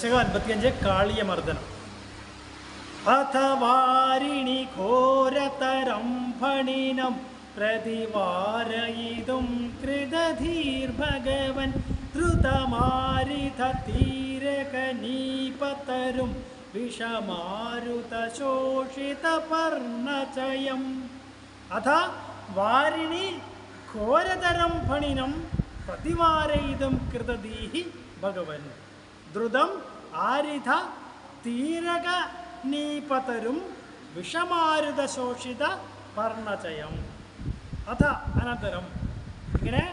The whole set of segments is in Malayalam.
ദശകം 55 കാളിയമർദ്ദനം. അഥ വാരിണി ഘോരതരം ഫണിനം പ്രതിവാരയിതും കൃതധീർഭഗവൻ ധൃതമാരിതീരകനീപതരും വിഷമാരുതശോഷിതപർണചയം. അഥ വാരിണി ഘോരതരം ഫണിനം പ്രതിവാരയിതും കൃതധീഹി ഭഗവൻ ദ്രുതം ആരിധ തീരകനീപതരും വിഷമാരുതശോഷിത പർണചയം. അഥ അനന്തരം ഇങ്ങനെ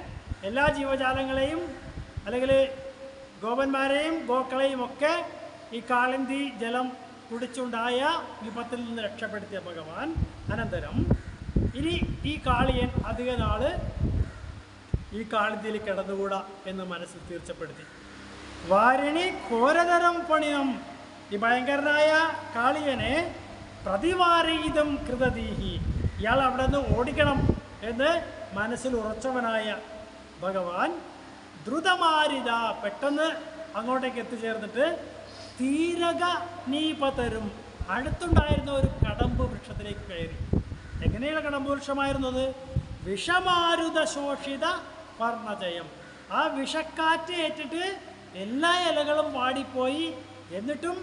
എല്ലാ ജീവജാലങ്ങളെയും അല്ലെങ്കിൽ ഗോപന്മാരെയും ഗോക്കളെയും ഒക്കെ ഈ കാളിന്തി ജലം കുടിച്ചുണ്ടായ വിപത്തിൽ നിന്ന് രക്ഷപ്പെടുത്തിയ ഭഗവാൻ അനന്തരം ഇനി ഈ കാളിയൻ അധിക നാള് ഈ കാളിന്തിയിൽ കിടന്നുകൂടാ എന്ന് മനസ്സിൽ തീർച്ചപ്പെടുത്തി. വാരിണി ഘോരതരം പണിനം, ഈ ഭയങ്കരനായ കാളിയനെ പ്രതിവാരീതം കൃതധീഹി, ഇയാൾ അവിടെ നിന്ന് ഓടിക്കണം എന്ന് മനസ്സിൽ ഉറച്ചവനായ ഭഗവാൻ ദ്രുതമാരിത പെട്ടെന്ന് അങ്ങോട്ടേക്ക് എത്തിച്ചേർന്നിട്ട് തീരകനീപതരും അടുത്തുണ്ടായിരുന്ന ഒരു കടമ്പ് വൃക്ഷത്തിലേക്ക് കയറി. എങ്ങനെയുള്ള കടമ്പ് വൃക്ഷമായിരുന്നത്? വിഷമാരുത ശോഷിത പർണചയം. ആ വിഷക്കാറ്റ് ഏറ്റിട്ട് എല്ലാ ഇലകളും വാടിപ്പോയി, എന്നിട്ടും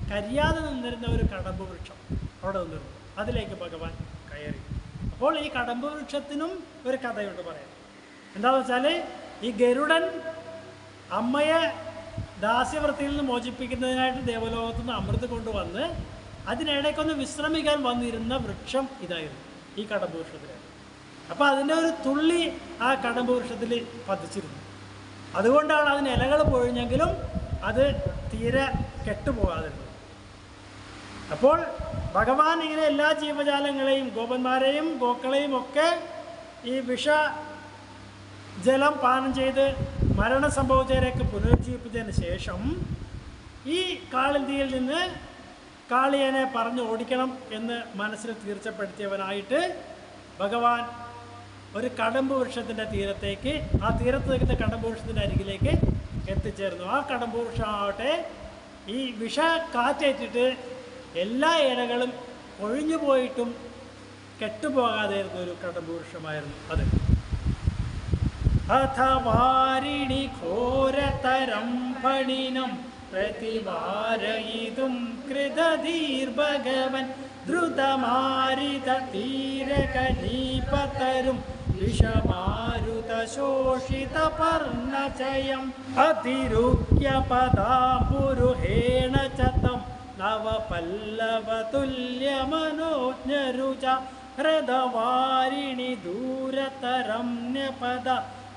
കരിയാതെ നിന്നിരുന്ന ഒരു കടമ്പ് വൃക്ഷം അവിടെ നിന്നിരുന്നു. അതിലേക്ക് ഭഗവാൻ കയറി. അപ്പോൾ ഈ കടമ്പ് വൃക്ഷത്തിനും ഒരു കഥയുണ്ട് പറയാം. എന്താണെന്ന് വെച്ചാൽ, ഈ ഗരുഡൻ അമ്മയെ ദാസ്യവൃത്തിയിൽ നിന്ന് മോചിപ്പിക്കുന്നതിനായിട്ട് ദേവലോകത്തു നിന്ന് അമൃത് കൊണ്ടുവന്ന് അതിനിടയ്ക്കൊന്ന് വിശ്രമിക്കാൻ വന്നിരുന്ന വൃക്ഷം ഇതായിരുന്നു, ഈ കടമ്പ് വൃക്ഷത്തിലായിരുന്നു. അപ്പോൾ അതിൻ്റെ ഒരു തുള്ളി ആ കടമ്പ് വൃക്ഷത്തിൽ പതിച്ചിരുന്നു. അതുകൊണ്ടാണ് അതിന് ഇലകൾ പൊഴിഞ്ഞെങ്കിലും അത് തീരെ കെട്ടുപോകാതിരുന്നത്. അപ്പോൾ ഭഗവാൻ ഇങ്ങനെ എല്ലാ ജീവജാലങ്ങളെയും ഗോപന്മാരെയും ഗോക്കളെയും ഒക്കെ ഈ വിഷജലം പാനം ചെയ്ത് മരണം സംഭവിച്ചവരെയൊക്കെ പുനരുജ്ജീവിപ്പിച്ചതിന് ശേഷം ഈ കാളിന്തിയിൽ നിന്ന് കാളിയനെ പറഞ്ഞു ഓടിക്കണം എന്ന് മനസ്സിൽ തീർച്ചപ്പെടുത്തിയവനായിട്ട് ഭഗവാൻ ഒരു കടമ്പ് വൃക്ഷത്തിൻ്റെ തീരത്തേക്ക്, ആ തീരത്ത് നിൽക്കുന്ന കടമ്പ് വൃക്ഷത്തിൻ്റെ അരികിലേക്ക് എത്തിച്ചേർന്നു. ആ കടമ്പ് വൃക്ഷമാവട്ടെ ഈ വിഷ കാറ്റേറ്റിട്ട് എല്ലാ ഇലകളും ഒഴിഞ്ഞു പോയിട്ടും കെട്ടുപോകാതെയിരുന്ന ഒരു കടമ്പ് വൃക്ഷമായിരുന്നു അത്. അഥ വാരിണി ഘോരതരം ഫണിനം പ്രതിവാരയിതും കൃതധീർഭഗവൻ ദ്രുതമാരിത തീരകനീപതരും വിഷമാരുതശോഷിത പർണചയം. അതിരുഹ്യ പദാപുരുഹേണ ചതം നവപല്ലവതുല്യമനോജ്ഞരുച ഹൃദവാരിണി ദൂരതരം ന്യപദ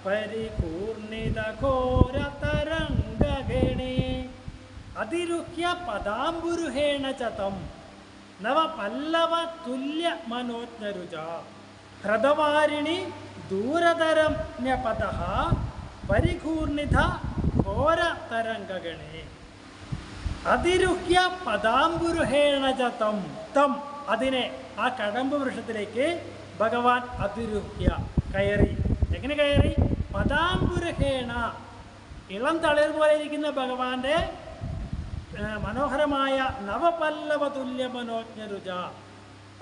പരിപൂർണിത ഘോരതരംഗഗണേ. അതിരുഹ്യ പദാംബുരുഹേണ ചതം നവപല്ലവ തുല്യ മനോജ്ഞരുച ഹൃദവാരിണി ദൂരതരം ന്യപദ പരിപൂർണിത ഘോരതരംഗഗണേ. അതിരുഹ്യ പദാംബുരുഹേണ ചതം തം, അതിനെ ആ കടമ്പ് വൃക്ഷത്തിലേക്ക് ഭഗവാൻ അതിരുഹ്യ കയറി. എങ്ങനെ കയറി? പദാംബുരുഹേണ, ഇളം തളിർ പോലെ ഇരിക്കുന്ന ഭഗവാന്റെ മനോഹരമായ നവപല്ലവ തുല്യ മനോജ്ഞരുച,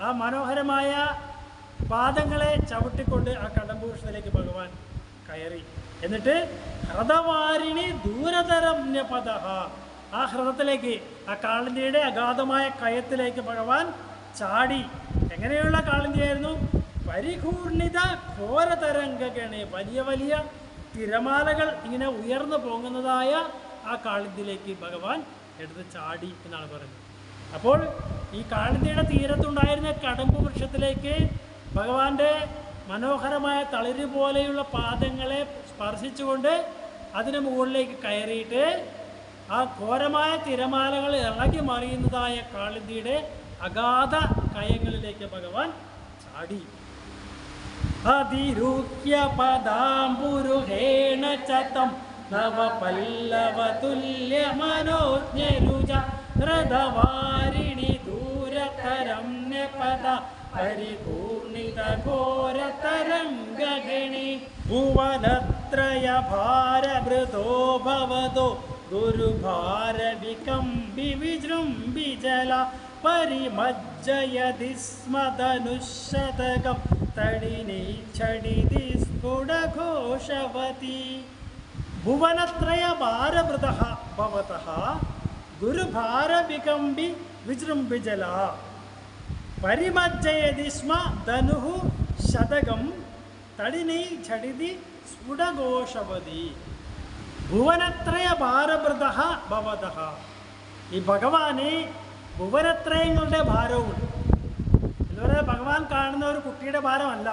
ആ മനോഹരമായ പാദങ്ങളെ ചവിട്ടിക്കൊണ്ട് ആ കടമ്പ് വൃക്ഷത്തിലേക്ക് ഭഗവാൻ കയറി. എന്നിട്ട് ഹൃദവാരിണി ദൂരതരം ന്യപദ, ആ ഹൃദത്തിലേക്ക്, ആ കാളിന്തിയുടെ അഗാധമായ കയത്തിലേക്ക് ഭഗവാൻ ചാടി. എങ്ങനെയുള്ള കാളിന്തിയായിരുന്നു? പരിപൂർണിത ഘോരതരംഗഗണേ, വലിയ വലിയ തിരമാലകൾ ഇങ്ങനെ ഉയർന്നു പോകുന്നതായ ആ കാളിന്തിയിലേക്ക് ഭഗവാൻ എടുത്ത് ചാടി എന്നാണ് പറയുന്നത്. അപ്പോൾ ഈ കാളിന്തിയുടെ തീരത്തുണ്ടായിരുന്ന കടമ്പ് വൃക്ഷത്തിലേക്ക് ഭഗവാന്റെ മനോഹരമായ തളിര് പോലെയുള്ള പാദങ്ങളെ സ്പർശിച്ചുകൊണ്ട് അതിന് മുകളിലേക്ക് കയറിയിട്ട് ആ ഘോരമായ തിരമാലകൾ ഇളകി മറിയുന്നതായ കാളിന്തിയുടെ അഗാധ കയങ്ങളിലേക്ക് ഭഗവാൻ ചാടി. അതിരുഹ്യ പദാംബുരുഹേണ ചതം നവപല്ലവ തുല്യ മനോജ്ഞരുച ഹൃദവാരിണി ദൂരതരം ന്യപദ പരിപൂർണിത ഘോരതരംഗഗണേ. ഭുവനത്രയ ഭാരഭൃതോ ഭവതോ ഗുരുഭാരവികമ്പി വിജൃംഭിജല പരിമജ്ജയതി സ്മധനുശതകം തടിനി ഛടിതി സ്ഫുടഘോഷവതി ഭുവനത്രയ ഭാരവൃതഃ ഭവതഃ ഗുരുഭാരവികമ്പി വിജൃംഭിജല പരിമജ്ജയതി സ്മ ധനുഃ ശതകം തടിനി ഛടിതി സ്ഫുടഘോഷവതി ഭുവനത്രയ ഭാരവൃതഃ ഭവതഃ. ഈ ഭഗവാന് ഭുവനത്രയങ്ങളുടെ ഭാരവുമുണ്ട് എന്ന് പറയുന്നത് ഭഗവാൻ കാണുന്ന ഒരു കുട്ടിയുടെ ഭാരമല്ല.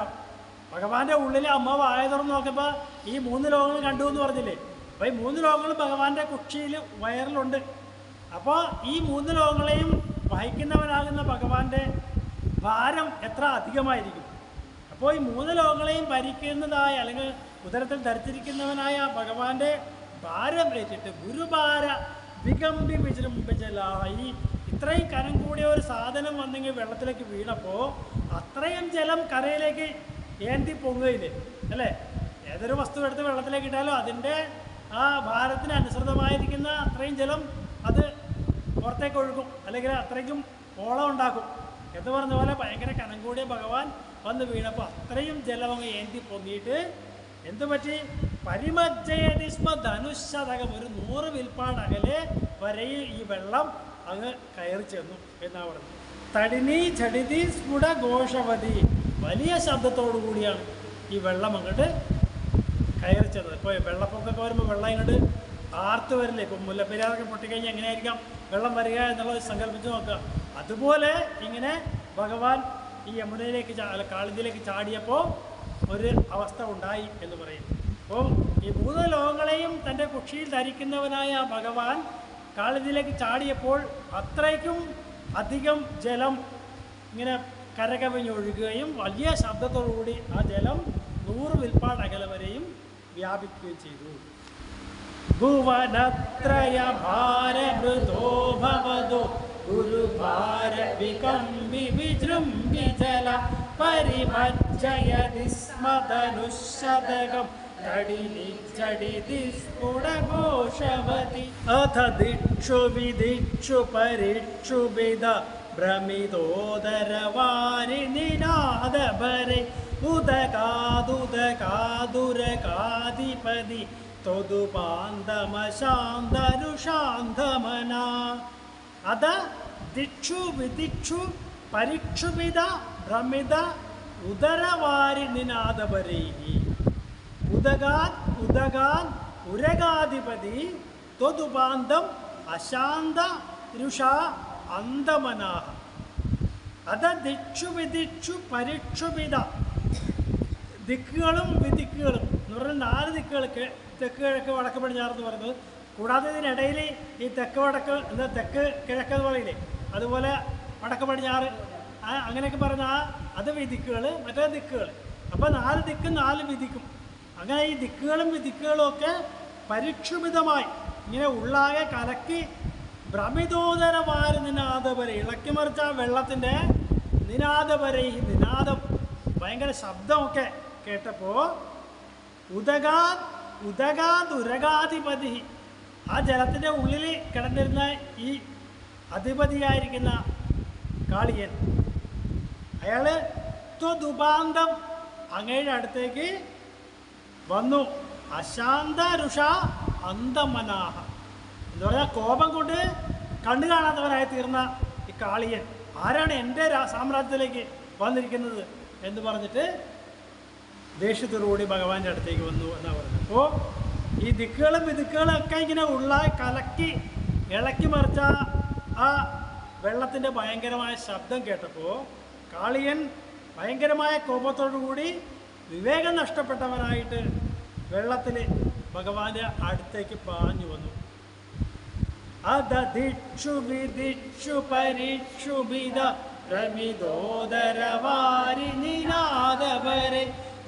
ഭഗവാന്റെ ഉള്ളിൽ അമ്മ വായ തുറന്ന് നോക്കുമ്പോൾ ഈ 3 ലോകങ്ങൾ കണ്ടു എന്ന് പറഞ്ഞില്ലേ. അപ്പോൾ ഈ 3 ലോകങ്ങളും ഭഗവാന്റെ കുക്ഷിയിൽ വയറിലുണ്ട്. അപ്പോൾ ഈ 3 ലോകങ്ങളെയും വഹിക്കുന്നവനാകുന്ന ഭഗവാന്റെ ഭാരം എത്ര അധികമായിരിക്കും. അപ്പോൾ ഈ 3 ലോകങ്ങളെയും ഭരിക്കുന്നതായ അല്ലെങ്കിൽ ഉദരത്തിൽ ധരിച്ചിരിക്കുന്നവനായ ഭഗവാന്റെ ഭാരം ഏറ്റിട്ട് ഗുരുഭാര വികമ്പി വിജൃംഭിജല ഈ ഇത്രയും കനം കൂടിയ ഒരു സാധനം വന്നെങ്കിൽ വെള്ളത്തിലേക്ക് വീണപ്പോൾ അത്രയും ജലം കരയിലേക്ക് ഏന്തി പൊങ്ങുകയില്ലേ അല്ലേ. ഏതൊരു വസ്തു എടുത്ത് വെള്ളത്തിലേക്ക് ഇട്ടാലും അതിൻ്റെ ആ ഭാരത്തിന് അനുസൃതമായിരിക്കുന്ന അത്രയും ജലം അത് പുറത്തേക്ക് ഒഴുകും, അല്ലെങ്കിൽ അത്രയ്ക്കും ഓളം ഉണ്ടാക്കും എന്ന് പറഞ്ഞ പോലെ ഭയങ്കര കനം കൂടിയ ഭഗവാൻ വന്ന് വീണപ്പോൾ അത്രയും ജലം അങ്ങ് ഏന്തി പൊങ്ങിയിട്ട് എന്തു പറ്റി? പരിമജ്ജയതി സ്മ ധനുശതകം, ഒരു 100 വിൽപ്പാട് അകലെ വരെ ഈ വെള്ളം അങ്ങ് കയറി ചെന്നു എന്നാണ് പറഞ്ഞത്. തടിനി ഛടിതി സ്ഫുട ഘോഷവതി, വലിയ ശബ്ദത്തോടു കൂടിയാണ് ഈ വെള്ളം അങ്ങോട്ട് കയറി ചെന്നത്. ഇപ്പോൾ വെള്ളപ്പൊക്കൊക്കെ വരുമ്പോൾ വെള്ളം ഇങ്ങോട്ട് ആർത്ത് വരില്ലേ. ഇപ്പം മുല്ലപ്പെരിയാറൊക്കെ പൊട്ടിക്കഴിഞ്ഞാൽ എങ്ങനെയായിരിക്കാം വെള്ളം വരിക എന്നുള്ളത് സങ്കല്പിച്ച് നോക്കുക. അതുപോലെ ഇങ്ങനെ ഭഗവാൻ ഈ യമുനയിലേക്ക് കാളിന്തിയിലേക്ക് ചാടിയപ്പോൾ ഒരു അവസ്ഥ ഉണ്ടായി എന്ന് പറയും. അപ്പോൾ ഈ 3 ലോകങ്ങളെയും തൻ്റെ കുക്ഷിയിൽ ധരിക്കുന്നവനായ ഭഗവാൻ കാളിന്തിയിലേക്ക് ചാടിയപ്പോൾ അത്രയ്ക്കും അധികം ജലം ഇങ്ങനെ കരകവിഞ്ഞൊഴുകുകയും വലിയ ശബ്ദത്തോടുകൂടി ആ ജലം 100 വിൽപ്പാട് അകലെ വരെയും വ്യാപിക്കുകയും ചെയ്തു. ഭുവനത്രയ ഭാരവൃതോ ഭവതോ ഗുരുഭാര വികമ്പി വിജൃംഭിജല പരിമജ്ജയതി സ്മ ധനുശതകം തടിനി ഛടിതി സ്ഫുടഘോഷവതി അഥ ദിക്ഷു വിദിക്ഷു പരിക്ഷു വിദ ഭ്രമിതോദരവാരി നിനാദഭരെ ഉദകാദുദകാദുരകാധിപതി തൊതുപാന്തമശാന്തരുഷാന്തമന അത ദിക്ഷു വിദിക്ഷു പരിക്ഷുഭിത ഭ്രമിത ഉദരവാരി നിനാദപരൈഹി ഉദകാത് ഉദകാൻ ഉരകാധിപതി ത്വതുപാന്തം അശാന്ത രുഷാ അന്തമനാഹ അത ദിക്ഷു വിദിക്ഷു പരിക്ഷുഭിത, ദിക്കുകളും വിദിക്കുകളും എന്ന് പറഞ്ഞാൽ 4 ദിക്കുകൾക്ക് തെക്ക് കിഴക്ക് വടക്ക് പടിഞ്ഞാറെന്ന് പറയുന്നത്. കൂടാതെ ഇതിനിടയിൽ ഈ തെക്ക് വടക്ക് എന്താ തെക്ക് കിഴക്ക് എന്ന് പറയില്ലേ, അതുപോലെ വടക്ക് പടിഞ്ഞാറ് അങ്ങനെയൊക്കെ പറഞ്ഞാൽ അത് വിദിക്കുകൾ, മറ്റേ ദിക്കുകൾ. അപ്പോൾ 4 ദിക്കും 4 വിധിക്കും. അങ്ങനെ ഈ ദിക്കുകളും വിദിക്കുകളും ഒക്കെ പരിക്ഷുഭിതമായി ഇങ്ങനെ ഉള്ളാകെ കലക്കി ഭ്രമിതോദരവാരി നിനാദപരെ ഇളക്കി മറിച്ച വെള്ളത്തിൻ്റെ നിനാദപരെ നിനാദം ഭയങ്കര ശബ്ദമൊക്കെ കേട്ടപ്പോൾ ഉദകാദുരകാധിപതി ആ ജലത്തിൻ്റെ ഉള്ളിൽ കിടന്നിരുന്ന ഈ അധിപതിയായിരിക്കുന്ന കാളിയൻ അയാൾ ത്വതുപാന്തം അങ്ങയുടെ അടുത്തേക്ക് വന്നു. അശാന്ത രുഷ അന്തമനാഹ എന്ന് പറഞ്ഞാൽ കോപം കൊണ്ട് കണ്ണു കാണാത്തവനായി തീർന്ന ഈ കാളിയൻ ആരാണ് എൻ്റെ സാമ്രാജ്യത്തിലേക്ക് വന്നിരിക്കുന്നത് എന്ന് പറഞ്ഞിട്ട് ദേഷ്യത്തോടുകൂടി ഭഗവാന്റെ അടുത്തേക്ക് വന്നു എന്നാണ് പറഞ്ഞത്. അപ്പോൾ ഈ ദിക്കുകളും വിദിക്കുകളും ഒക്കെ ഇങ്ങനെ കലക്കി ഇളക്കി മറിച്ച ആ വെള്ളത്തിൻ്റെ ഭയങ്കരമായ ശബ്ദം കേട്ടപ്പോൾ കാളിയൻ ഭയങ്കരമായ കോപത്തോടുകൂടി വിവേകം നഷ്ടപ്പെട്ടവനായിട്ട് വെള്ളത്തിൽ ഭഗവാന്റെ അടുത്തേക്ക് പാഞ്ഞു വന്നു. അധ ദിക്ഷു വിദിക്ഷു പരിക്ഷുഭിത പ്രമിതോദരവാരി നിനാദവരെ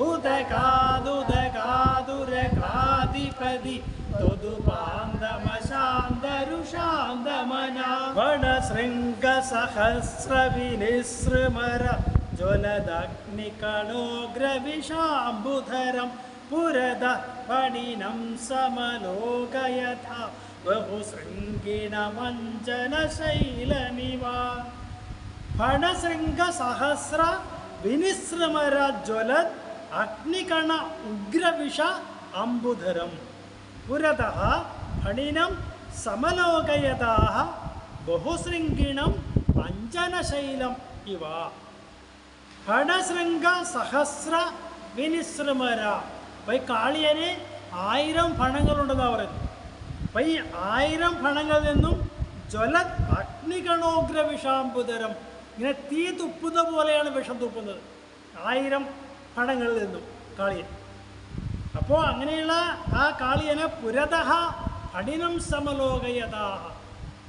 ഉദകാദുദകാദുരകാധിപതി ത്വതുപാന്തമശാന്തരുഷാന്തമന വടശൃംഗ സഹസ്രവിനിസൃമര ജ്വലദഗ്നികണോഗ്രവിഷാംബുധരം പുരത പണിനം സമലോകയഥ ബഹുശൃംഗിണമഞ്ജനശൈലമിവ ഫണശൃംഗസഹസ്ര വിനിസൃമരജ്വലത് അഗ്നികണ ഉഗ്രവിഷ അംബുധരം പുരതഃ ഫണിനം സമലോകയതാഃ ബഹുശൃംഗിണം അഞ്ജനശൈലം ഇവ. ഫണശൃംഗ സഹസ്ര വിനിസൃമര. അപ്പം ഈ കാളിയന് 1000 ഫണങ്ങളുണ്ടെന്നാണ് പറയുന്നത്. അപ്പം ഈ 1000 ഫണങ്ങളിൽ നിന്നും ജ്വലത് അഗ്നികണോഗ്ര വിഷാംബുധരം, ഇങ്ങനെ തീ തുപ്പുന്ന പോലെയാണ് വിഷം തുപ്പുന്നത് 1000 ഫണങ്ങളിൽ നിന്നും കാളിയൻ. അപ്പോൾ അങ്ങനെയുള്ള ആ കാളിയനെ പുരതഃ ഫണിനം സമലോകയതാഃ,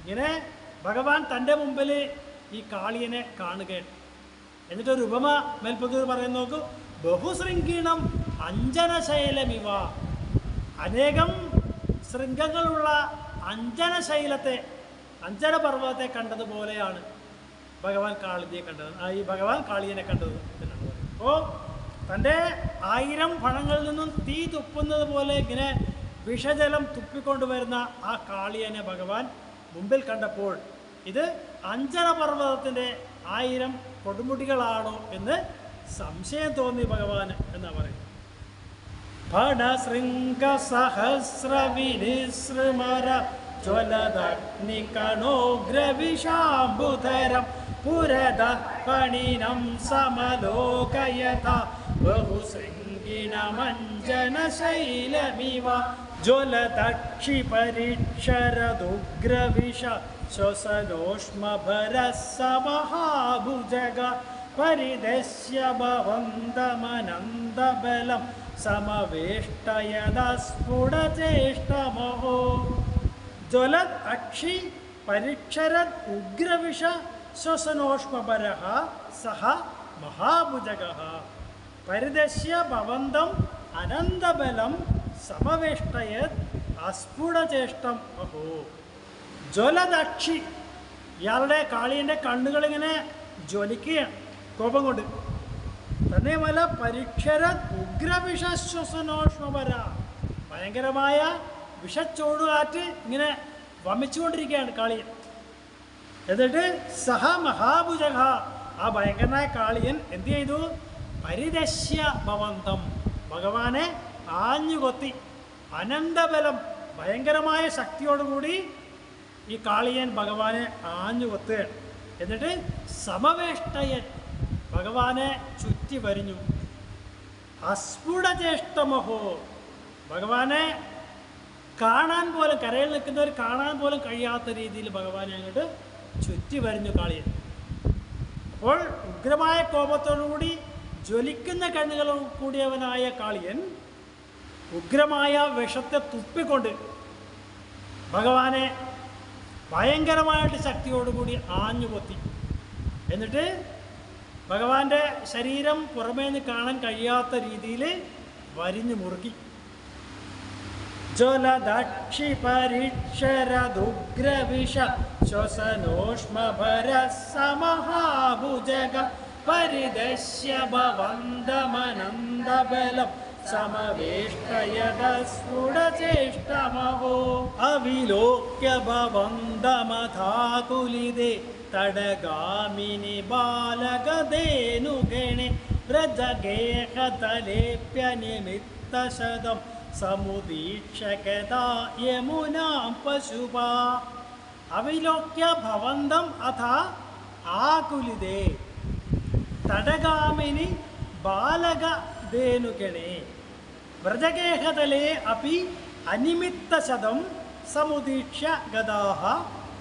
ഇങ്ങനെ ഭഗവാൻ തൻ്റെ മുമ്പിൽ ഈ കാളിയനെ കാണുകയാണ്. എന്നിട്ടൊരു ഉപമ മേൽപ്പത്തൂർ പറയുന്ന നോക്കൂ. ബഹുശൃംഗീണം അഞ്ജനശൈലമിവ. അനേകം ശൃംഗങ്ങളുള്ള അഞ്ജനശൈലത്തെ, അഞ്ജനപർവ്വതത്തെ കണ്ടതുപോലെയാണ് ഭഗവാൻ കാളിയെ കണ്ടത്, ഈ ഭഗവാൻ കാളിയനെ കണ്ടത് എന്നാണ് പറയുന്നത്. അപ്പോൾ തൻ്റെ 1000 ഫണങ്ങളിൽ നിന്നും തീ തുപ്പുന്നത് പോലെ ഇങ്ങനെ വിഷജലം തുപ്പിക്കൊണ്ടുവരുന്ന ആ കാളിയനെ ഭഗവാൻ മുമ്പിൽ കണ്ടപ്പോൾ ഇത് അഞ്ജനപർവ്വതത്തിൻ്റെ 1000 കൊടുമുടികളാണോ എന്ന് സംശയം തോന്നി ഭഗവാൻ എന്നാണ് പറയുന്നത്. ഫണശൃംഗസഹസ്രവിനിസൃമര ജ്വലദഗ്നികണോഗ്രവിഷാംബുധരം പുരതഃ ഫണിനം സമലോകയത ബഹുശൃംഗിണമഞ്ജനശൈലമിവ ജ്വലദക്ഷിപരിക്ഷരദുഗ്രവിഷ ശ്വസനോഷ്മഭരസമഹാഭുജഗ പരിദശ്യ ഭവന്തമനന്തബലം സമവേഷ്ടയദസ്ഫുടചേഷ്ടമഹോ. ജ്വലത് അക്ഷി പരിക്ഷരത് ഉഗ്രവിഷ ശ്വസനോഷ്മഭരഃ സഹ മഹാഭുജഗഃ പരിദശ്യ ഭവന്തം അനന്തബലം സമവേഷ്ടയത് അസ്ഫുടചേഷ്ടം അഹോ. ജ്വലദക്ഷി, ഇയാളുടെ കാളിയൻ്റെ കണ്ണുകളിങ്ങനെ ജ്വലിക്കുകയാണ് കോപം കൊണ്ട്. തന്നെയുമല്ല പരിക്ഷര ഉഗ്രവിഷശ്വസനോഷ്മപര, ഭയങ്കരമായ വിഷച്ചോടുകാറ്റ് ഇങ്ങനെ വമിച്ചുകൊണ്ടിരിക്കുകയാണ് കാളിയൻ. എന്നിട്ട് സഹ മഹാഭുജക, ആ ഭയങ്കരനായ കാളിയൻ എന്ത് ചെയ്തു? പരിദശ്യ ഭവന്തം, ഭഗവാനെ ആഞ്ഞുകൊത്തി. അനന്തബലം, ഭയങ്കരമായ ശക്തിയോടുകൂടി ഈ കാളിയൻ ഭഗവാനെ ആഞ്ഞുകൊത്തുകയാണ്. എന്നിട്ട് സമവേഷ്ടയൻ, ഭഗവാനെ ചുറ്റി വരിഞ്ഞു. അസ്ഫുടചേഷ്ടമഹോ, ഭഗവാനെ കാണാൻ പോലും, കരയിൽ നിൽക്കുന്നവർ കാണാൻ പോലും കഴിയാത്ത രീതിയിൽ ഭഗവാനെ അങ്ങോട്ട് ചുറ്റി വരിഞ്ഞു കാളിയൻ. അപ്പോൾ ഉഗ്രമായ കോപത്തോടുകൂടി ജ്വലിക്കുന്ന കണ്ണുകൾ കൂടിയവനായ കാളിയൻ ഉഗ്രമായ വിഷത്തെ തുപ്പിക്കൊണ്ട് ഭഗവാനെ ഭയങ്കരമായിട്ട് ശക്തിയോടുകൂടി ആഞ്ഞുകൊത്തി. എന്നിട്ട് ഭഗവാന്റെ ശരീരം പുറമേ നിന്ന് കാണാൻ കഴിയാത്ത രീതിയിൽ വരിഞ്ഞു മുറുക്കി. ജ്വലദക്ഷി പരിക്ഷരദുഗ്രവിഷ ശ്വസനോഷ്മഭരസമഹാഭുജഗ പരിദശ്യ ഭവന്തമനന്തബലം സമവേഷ്ടയദസ്ഫുടചേഷ്ടമഹോ. അവിലോക്യ ഭവന്തമഥാകുലിതേ തടഗാമിനി ബാലകധേനുഗണേ വ്രജഗേഹതലേപ്യനിമിത്തശതം സമുദീക്ഷകതാ യമുനാം പശുപാ. അവിലോക്യ ഭവന്തം അഥ ആകുലിതേ തടഗാമിനി ബാലകധേനുഗണേ വ്രജഗേഹതലേ അപി അനിമിത്തശതം സമുദീക്ഷ്യ ഗതാഃ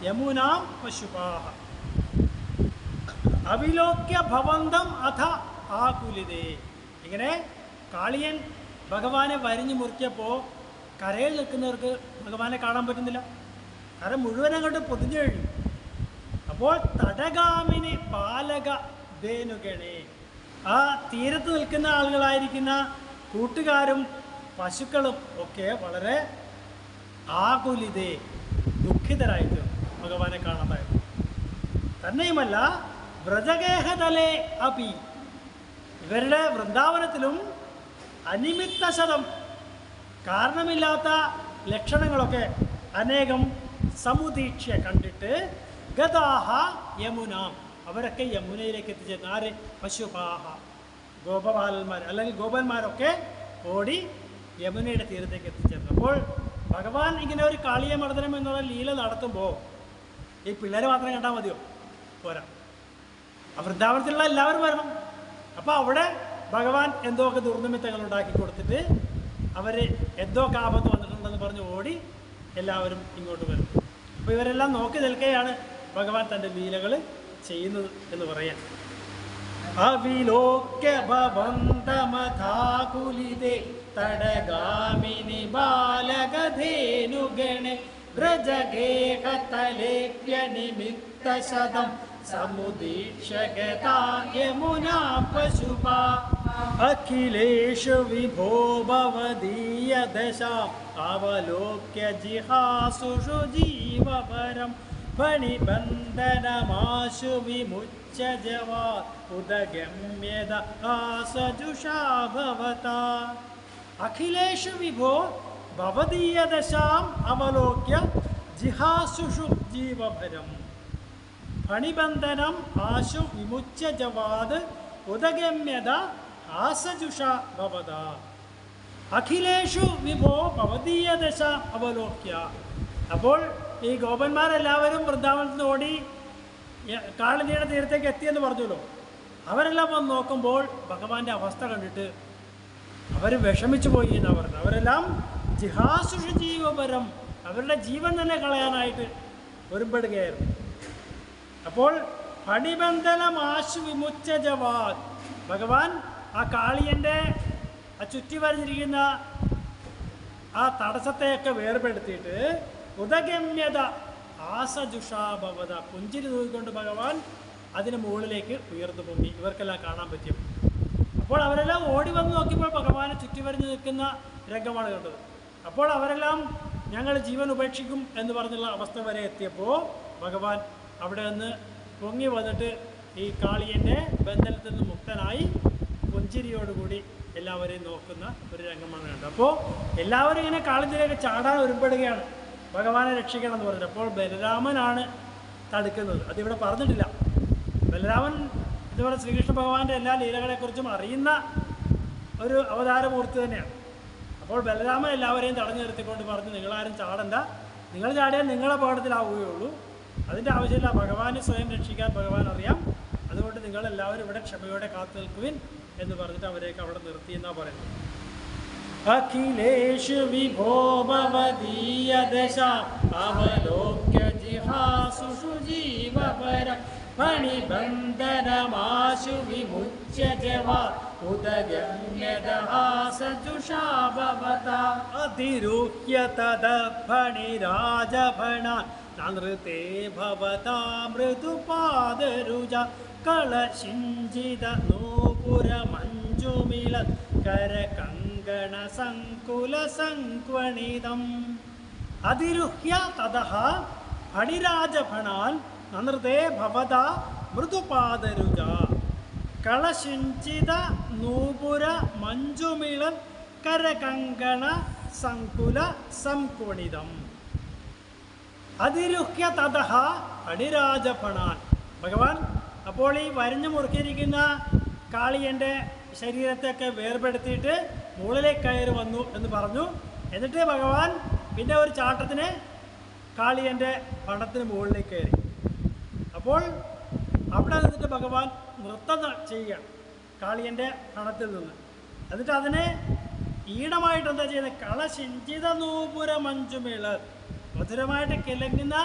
യമുനാം പശുപാഃ. അവിലോക്യ ഭവന്തം അഥ ആകുലിതേ. ഇങ്ങനെ കാളിയൻ ഭഗവാനെ വരിഞ്ഞു മുറിക്കപ്പോൾ കരയിൽ നിൽക്കുന്നവർക്ക് ഭഗവാനെ കാണാൻ പറ്റുന്നില്ല, കര മുഴുവൻ അങ്ങോട്ട് പൊതിഞ്ഞു കഴിഞ്ഞു. അപ്പോൾ തടഗാമിനി ബാലക ധേനുഗണേ, ആ തീരത്ത് നിൽക്കുന്ന ആളുകളായിരിക്കുന്ന കൂട്ടുകാരും പശുക്കളും ഒക്കെ വളരെ ആകുലിതേ, ദുഃഖിതരായിട്ട് ഭഗവാനെ കാണാതായിരുന്നു. തന്നെയുമല്ല വ്രജഗേഹതലേ അപി, ഇവരുടെ വൃന്ദാവനത്തിലും അനിമിത്തശതം, കാരണമില്ലാത്ത ലക്ഷണങ്ങളൊക്കെ അനേകം സമുദീക്ഷ്യ കണ്ടിട്ട് ഗതാഹ യമുന, അവരൊക്കെ യമുനയിലേക്ക് എത്തിച്ചേർന്നു. ആര്? പശുപാഹ, ഗോപപാലന്മാർ അല്ലെങ്കിൽ ഗോപന്മാരൊക്കെ ഓടി യമുനയുടെ തീരത്തേക്ക് എത്തിച്ചേർന്നു. അപ്പോൾ ഭഗവാൻ ഇങ്ങനെ ഒരു കാളിയ മർദ്ദനം എന്നുള്ള ലീല നടത്തുമ്പോൾ ഈ പിള്ളേർ മാത്രം കണ്ടാൽ മതിയോ? പോരാ, വൃന്ദാവനത്തിലുള്ള എല്ലാവരും വരണം. അപ്പോൾ അവിടെ ഭഗവാൻ എന്തൊക്കെ ദുർനിമിത്തങ്ങൾ ഉണ്ടാക്കി കൊടുത്തിട്ട് അവർ എന്തൊക്കെ ആപത്ത് വന്നിട്ടുണ്ടെന്ന് പറഞ്ഞ് ഓടി എല്ലാവരും ഇങ്ങോട്ട് വരും. അപ്പോൾ ഇവരെല്ലാം നോക്കി നിൽക്കുകയാണ് ഭഗവാൻ തൻ്റെ ലീലകൾ ചെയ്യുന്നത് എന്ന് പറയാം. അവിലോക്യ ഭവന്തമഥാകുലിതേ തടഗാമിനി ബാലകധേനുഗണേ വ്രജഗേഹതലേപ്യ നിമിത്തശതം സമുദീക്ഷഗതാ യമുനാ പശുപാ അഖിലേഷു വിഭോ ഭവദീയദശാം അവലോക്യ ജിഹാസുഷു ജീവപരം ഫണിബന്ധനമാശു വിമുച്യ ജവാ ഉദഗമ്യത ആസജുഷാ ഭവതാ അഖിലേഷു വിഭോ ഭവദീയദശാം അവലോക്യ ജിഹാസുഷു ജീവപരം ഫണിബന്ധനം ആശു വിമുച്യ ജവാത് ഉദഗമ്യത ആസജുഷ ഭവത അഖിലേഷു വിഭോ ഭവദീയദശ അവലോക്യ. അപ്പോൾ ഈ ഗോപന്മാരെല്ലാവരും വൃന്ദാവനത്തിൽ നിന്ന് ഓടി കാളിന്ദിയുടെ തീരത്തേക്ക് എത്തിയെന്ന് പറഞ്ഞല്ലോ. അവരെല്ലാം വന്ന് നോക്കുമ്പോൾ ഭഗവാന്റെ അവസ്ഥ കണ്ടിട്ട് അവർ വിഷമിച്ചു പോയി എന്നാണ് പറഞ്ഞത്. അവരെല്ലാം ജിഹാസുഷു ജീവപരം, അവരുടെ ജീവൻ തന്നെ കളയാനായിട്ട് ഒരുമ്പെടുകയായിരുന്നു. അപ്പോൾ ഫണിബന്ധനം ആശു വിമുച്ച ജവാദ്, ഭഗവാൻ ആ കാളിയൻ്റെ ആ ചുറ്റി വരഞ്ഞിരിക്കുന്ന ആ തടസ്സത്തെയൊക്കെ വേർപെടുത്തിയിട്ട് ഉദഗമ്യത ആസജുഷാഭവത, പുഞ്ചിരി തൂക്കിക്കൊണ്ട് ഭഗവാൻ അതിന് മുകളിലേക്ക് ഉയർന്നു പൊങ്ങി. ഇവർക്കെല്ലാം കാണാൻ പറ്റും. അപ്പോൾ അവരെല്ലാം ഓടി വന്ന് നോക്കിയപ്പോൾ ഭഗവാനെ ചുറ്റി വരഞ്ഞ് നിൽക്കുന്ന രംഗമാണ് കണ്ടത്. അപ്പോൾ അവരെല്ലാം ഞങ്ങൾ ജീവൻ ഉപേക്ഷിക്കും എന്ന് പറഞ്ഞുള്ള അവസ്ഥ വരെ എത്തിയപ്പോൾ ഭഗവാൻ അവിടെ നിന്ന് പൊങ്ങി വന്നിട്ട് ഈ കാളിയൻ്റെ ബന്ധനത്തിൽ നിന്ന് മുക്തനായി പുഞ്ചിരിയോടുകൂടി എല്ലാവരെയും നോക്കുന്ന ഒരു രംഗമാണ് കണ്ടത്. അപ്പോൾ എല്ലാവരും ഇങ്ങനെ കാളിന്തിയിലേക്ക് ചാടാൻ ഒരുപ്പെടുകയാണ് ഭഗവാനെ രക്ഷിക്കണം എന്ന് പറഞ്ഞത്. അപ്പോൾ ബലരാമനാണ് തടുക്കുന്നത്. അതിവിടെ പറഞ്ഞിട്ടില്ല. ബലരാമൻ ഇതുപോലെ ശ്രീകൃഷ്ണ ഭഗവാന്റെ എല്ലാ ലീലകളെക്കുറിച്ചും അറിയുന്ന ഒരു അവതാരമൂർത്തി തന്നെയാണ്. അപ്പോൾ ബലരാമൻ എല്ലാവരെയും തടഞ്ഞു നിർത്തിക്കൊണ്ട് പറഞ്ഞു, നിങ്ങളാരും ചാടണ്ട, നിങ്ങൾ ചാടിയാൽ നിങ്ങളെ അപകടത്തിലാവുകയുള്ളൂ, അതിൻ്റെ ആവശ്യമില്ല, ഭഗവാനെ സ്വയം രക്ഷിക്കാൻ ഭഗവാൻ അറിയാം, അതുകൊണ്ട് നിങ്ങളെല്ലാവരും ഇവിടെ ക്ഷമയോടെ കാത്തു നിൽക്കുവിൻ എന്ന് പറഞ്ഞിട്ട് അവരെയൊക്കെ അവിടെ നിർത്തി എന്നാണ് പറയുന്നത്. അഖിലേഷു വിഭോ ഭവദീയദശ അവലോക്യ ജിഹാസുഷു ജീവപര ഫണിബന്ധനമാശു വിമുച്യ ജവാ ഉദഗമ്യദഹാസജുഷാ ഭവതാ അതിരുഹ്യ തദ ഫണിരാജഭണാൻ നൃതേ ഭവതാ മൃദുപാദരുജ കളശിഞ്ചിത നൂപുര മഞ്ജുമില കരകങ്കണ സങ്കുല സംക്വണിതം അതിരുഹ്യ തദഃ ഫണിരാജഭണാൻ നൃതേ ഭവതാ മൃദുപാദരുജ കളശിഞ്ചിത നൂപുര മഞ്ജുമിള കരകങ്കണ സങ്കുല സംക്വണിതം അതിരുഹ്യ തദഃ ഫണിരാജഭണാൻ. ഭഗവാൻ അപ്പോൾ ഈ വരഞ്ഞു മുറുക്കിയിരിക്കുന്ന കാളിയൻ്റെ ശരീരത്തെയൊക്കെ വേർപെടുത്തിയിട്ട് മുകളിലേക്ക് കയറി വന്നു എന്ന് പറഞ്ഞു. എന്നിട്ട് ഭഗവാൻ പിന്നെ ഒരു ചാട്ടത്തിന് കാളിയൻ്റെ പണത്തിന് മുകളിലേക്ക് കയറി. അപ്പോൾ അവിടെ നിന്നിട്ട് ഭഗവാൻ നൃത്തം ചെയ്യുകയാണ് കാളിയൻ്റെ പണത്തിൽ നിന്ന്. എന്നിട്ട് അതിനെ ഈണമായിട്ട് എന്താ ചെയ്യുന്നത്? കളശിഞ്ചിത നൂപുര മഞ്ജുമിളർ, മധുരമായിട്ട് കിളങ്ങുന്ന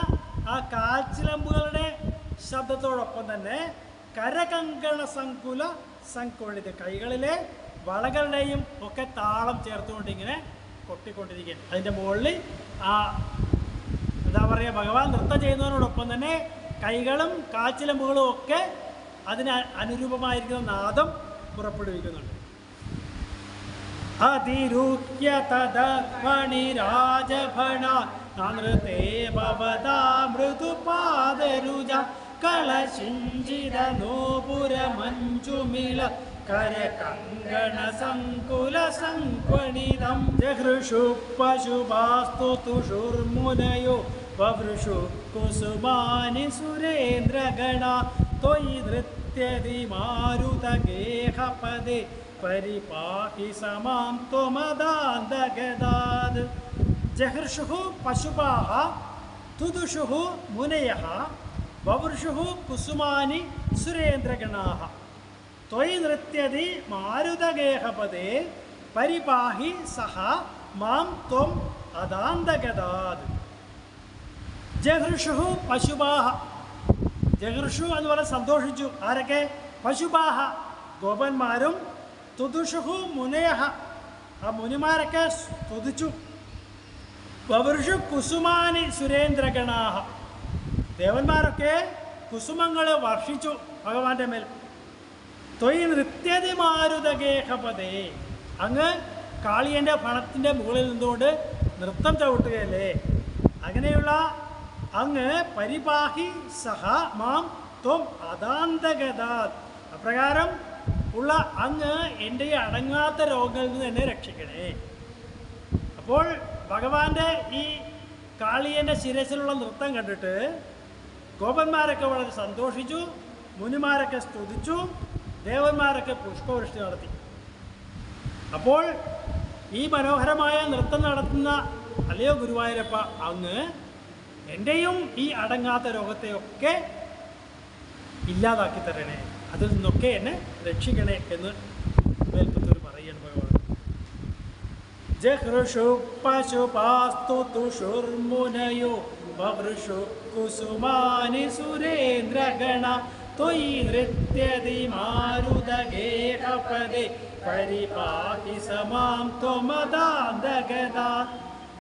ആ കാൽച്ചിലമ്പുകളുടെ ശബ്ദത്തോടൊപ്പം തന്നെ കരകങ്കണ സങ്കുല സംക്കൊഴിത്, കൈകളിലെ വളകളുടെയും ഒക്കെ താളം ചേർത്തുകൊണ്ട് ഇങ്ങനെ കൊട്ടിക്കൊണ്ടിരിക്കുകയാണ്. അതിൻ്റെ മുകളിൽ ആ എന്താ പറയുക, ഭഗവാൻ നൃത്തം ചെയ്യുന്നതിനോടൊപ്പം തന്നെ കൈകളും കാൽച്ചിലമ്പുകളും ഒക്കെ അതിന് അനുരൂപമായിരിക്കുന്ന നാദം പുറപ്പെടുവിക്കുന്നുണ്ട്. അതിരുഹ്യ തദ ഫണിരാജഭണ നൃതേ ഭവതാ മൃദുപാദരുജ കളശിഞ്ചിത നൂപുര മഞ്ജുമിള करकङ्कणसङ्कुलसङ्क्वणितं जहृषु पशुपास्तु तुषुर्मुनयो ववृषु कुसुमानि सुरेन्द्रगणा त्वयि नृत्यति मारुतगेहपदे परिपाहि समां त्वमदान्तगदात् जहर्षुः पशुपाः तुदुषुः मुनयः ववृषुः कुसुमानि सुरेन्द्रगणाः त्वयि नृत्यति मारुतगेहपदे परिपाहि सः मां त्वम् अदान्तगदात् ജഹൃഷു പശുപാഹ ജഹൃഷു എന്ന് പറഞ്ഞാൽ സന്തോഷിച്ചു ആരൊക്കെ പശുപാഹ ഗോപന്മാരും തുതുഷുഹു മുനയഹ ആ മുനിമാരൊക്കെ സ്തുതിച്ചു വവൃഷു കുസുമാനി സുരേന്ദ്രഗണാഹ ദേവന്മാരൊക്കെ കുസുമങ്ങൾ വർഷിച്ചു ഭഗവാന്റെ മേൽ ത്വയി നൃത്യതി മാരുതഗേഹപദേ അങ്ങ് കാളിയൻ്റെ ഫണത്തിൻ്റെ മുകളിൽ നിന്നുകൊണ്ട് നൃത്തം ചവിട്ടുകയല്ലേ അങ്ങനെയുള്ള അങ്ങ് പരിപാഹി സഹ മാം ത്വം അദാന്തഗതാത് അപ്രകാരം ഉള്ള അങ്ങ് എൻ്റെ അടങ്ങാത്ത രോഗങ്ങളിൽ നിന്ന് എന്നെ രക്ഷിക്കണേ. അപ്പോൾ ഭഗവാന്റെ ഈ കാളിയൻ്റെ ശിരസിലുള്ള നൃത്തം കണ്ടിട്ട് ഗോപന്മാരൊക്കെ വളരെ സന്തോഷിച്ചു, മുനിമാരൊക്കെ സ്തുതിച്ചു, ദേവന്മാരൊക്കെ പുഷ്പവൃഷ്ടി നടത്തി. അപ്പോൾ ഈ മനോഹരമായ നൃത്തം നടത്തുന്ന അല്ലയോ ഗുരുവായൂരപ്പ, അങ്ങ് എൻ്റെയും ഈ അടങ്ങാത്ത രോഗത്തെയൊക്കെ ഇല്ലാതാക്കി തരണേ, അതിൽ നിന്നൊക്കെ എന്നെ രക്ഷിക്കണേ എന്ന് മേൽപ്പത്തൂർ പറയുകയാണ് ഭഗവാൻ. ജഹൃഷു പശുപാസ്തു തുഷുർമുനയോ വവൃഷു കുസുമാനി സുരേന്ദ്രഗണ ത്വയി നൃത്യതി മാരുതഗേഹപദേ പരിപാഹി സമാം ത്വമദാന്തഗതാ